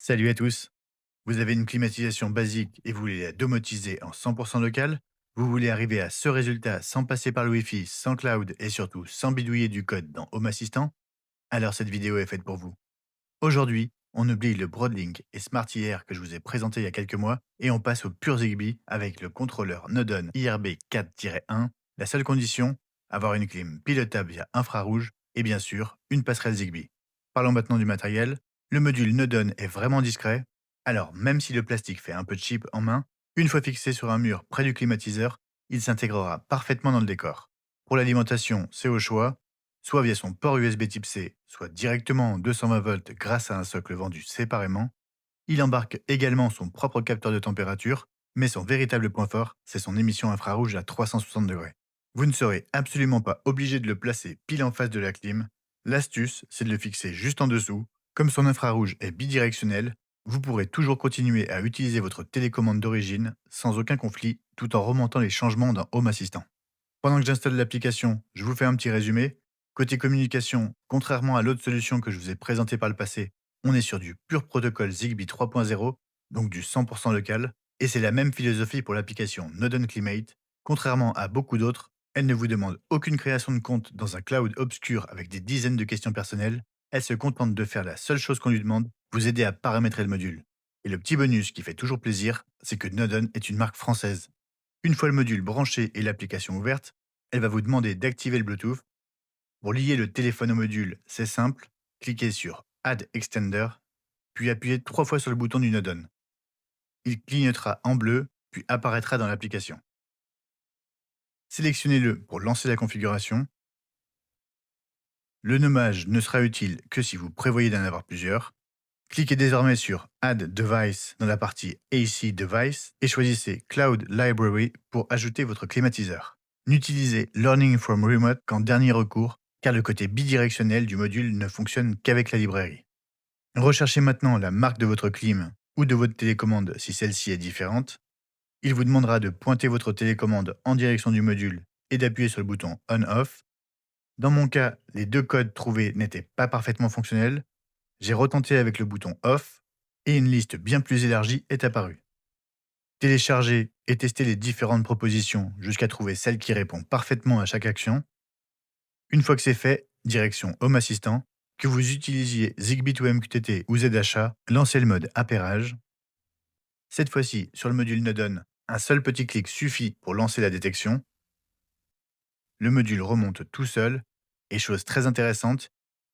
Salut à tous. Vous avez une climatisation basique et vous voulez la domotiser en 100% local. Vous voulez arriver à ce résultat sans passer par le Wi-Fi, sans cloud et surtout sans bidouiller du code dans Home Assistant. Alors cette vidéo est faite pour vous. Aujourd'hui, on oublie le Broadlink et Smart IR que je vous ai présenté il y a quelques mois et on passe au pur Zigbee avec le contrôleur Nodon IRB 4-1. La seule condition, avoir une clim pilotable via infrarouge et bien sûr une passerelle Zigbee. Parlons maintenant du matériel. Le module Nodon est vraiment discret. Alors même si le plastique fait un peu cheap en main, une fois fixé sur un mur près du climatiseur, il s'intégrera parfaitement dans le décor. Pour l'alimentation, c'est au choix soit via son port USB Type C, soit directement en 220 volts grâce à un socle vendu séparément. Il embarque également son propre capteur de température, mais son véritable point fort, c'est son émission infrarouge à 360 degrés. Vous ne serez absolument pas obligé de le placer pile en face de la clim. L'astuce, c'est de le fixer juste en dessous. Comme son infrarouge est bidirectionnel, vous pourrez toujours continuer à utiliser votre télécommande d'origine sans aucun conflit tout en remontant les changements dans Home Assistant. Pendant que j'installe l'application, je vous fais un petit résumé. Côté communication, contrairement à l'autre solution que je vous ai présentée par le passé, on est sur du pur protocole Zigbee 3.0, donc du 100% local, et c'est la même philosophie pour l'application Nodon Climate. Contrairement à beaucoup d'autres, elle ne vous demande aucune création de compte dans un cloud obscur avec des dizaines de questions personnelles. Elle se contente de faire la seule chose qu'on lui demande, vous aider à paramétrer le module. Et le petit bonus qui fait toujours plaisir, c'est que Nodon est une marque française. Une fois le module branché et l'application ouverte, elle va vous demander d'activer le Bluetooth. Pour lier le téléphone au module, c'est simple. Cliquez sur Add Extender, puis appuyez 3 fois sur le bouton du Nodon. Il clignotera en bleu, puis apparaîtra dans l'application. Sélectionnez-le pour lancer la configuration. Le nommage ne sera utile que si vous prévoyez d'en avoir plusieurs. Cliquez désormais sur Add Device dans la partie AC Device et choisissez Cloud Library pour ajouter votre climatiseur. N'utilisez Learning from Remote qu'en dernier recours, car le côté bidirectionnel du module ne fonctionne qu'avec la librairie. Recherchez maintenant la marque de votre clim ou de votre télécommande si celle-ci est différente. Il vous demandera de pointer votre télécommande en direction du module et d'appuyer sur le bouton On-Off. Dans mon cas, les deux codes trouvés n'étaient pas parfaitement fonctionnels. J'ai retenté avec le bouton Off et une liste bien plus élargie est apparue. Téléchargez et testez les différentes propositions jusqu'à trouver celle qui répond parfaitement à chaque action. Une fois que c'est fait, direction Home Assistant. Que vous utilisiez Zigbee to MQTT ou ZHA, lancez le mode appairage. Cette fois-ci, sur le module Nodon, un seul petit clic suffit pour lancer la détection. Le module remonte tout seul et chose très intéressante,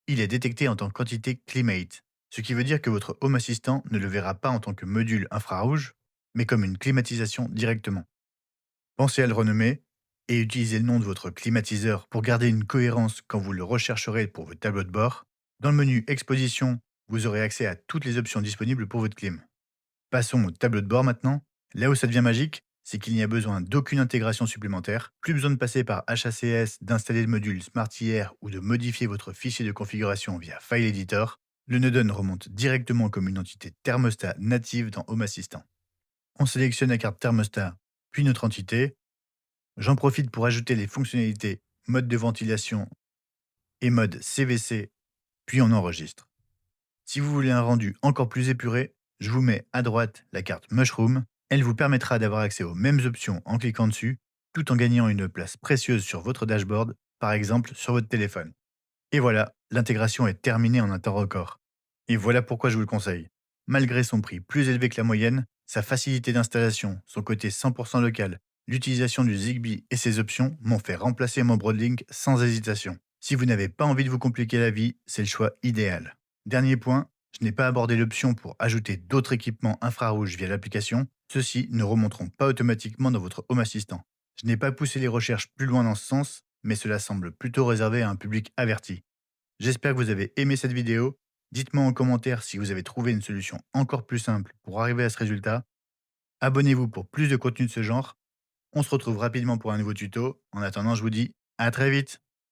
il est détecté en tant que quantité Climate, ce qui veut dire que votre Home Assistant ne le verra pas en tant que module infrarouge, mais comme une climatisation directement. Pensez à le renommer et utilisez le nom de votre climatiseur pour garder une cohérence quand vous le rechercherez pour vos tableaux de bord. Dans le menu Exposition, vous aurez accès à toutes les options disponibles pour votre clim. Passons au tableau de bord maintenant. Là où ça devient magique, c'est qu'il n'y a besoin d'aucune intégration supplémentaire, plus besoin de passer par HACS, d'installer le module SmartIR ou de modifier votre fichier de configuration via File Editor. Le Nodon remonte directement comme une entité thermostat native dans Home Assistant. On sélectionne la carte thermostat, puis notre entité. J'en profite pour ajouter les fonctionnalités mode de ventilation et mode CVC, puis on enregistre. Si vous voulez un rendu encore plus épuré, je vous mets à droite la carte Mushroom. Elle vous permettra d'avoir accès aux mêmes options en cliquant dessus, tout en gagnant une place précieuse sur votre dashboard, par exemple sur votre téléphone. Et voilà, l'intégration est terminée en un temps record. Et voilà pourquoi je vous le conseille. Malgré son prix plus élevé que la moyenne, sa facilité d'installation, son côté 100% local, l'utilisation du Zigbee et ses options m'ont fait remplacer mon Broadlink sans hésitation. Si vous n'avez pas envie de vous compliquer la vie, c'est le choix idéal. Dernier point, je n'ai pas abordé l'option pour ajouter d'autres équipements infrarouges via l'application. Ceux-ci ne remonteront pas automatiquement dans votre Home Assistant. Je n'ai pas poussé les recherches plus loin dans ce sens, mais cela semble plutôt réservé à un public averti. J'espère que vous avez aimé cette vidéo. Dites-moi en commentaire si vous avez trouvé une solution encore plus simple pour arriver à ce résultat. Abonnez-vous pour plus de contenu de ce genre. On se retrouve rapidement pour un nouveau tuto. En attendant, je vous dis à très vite.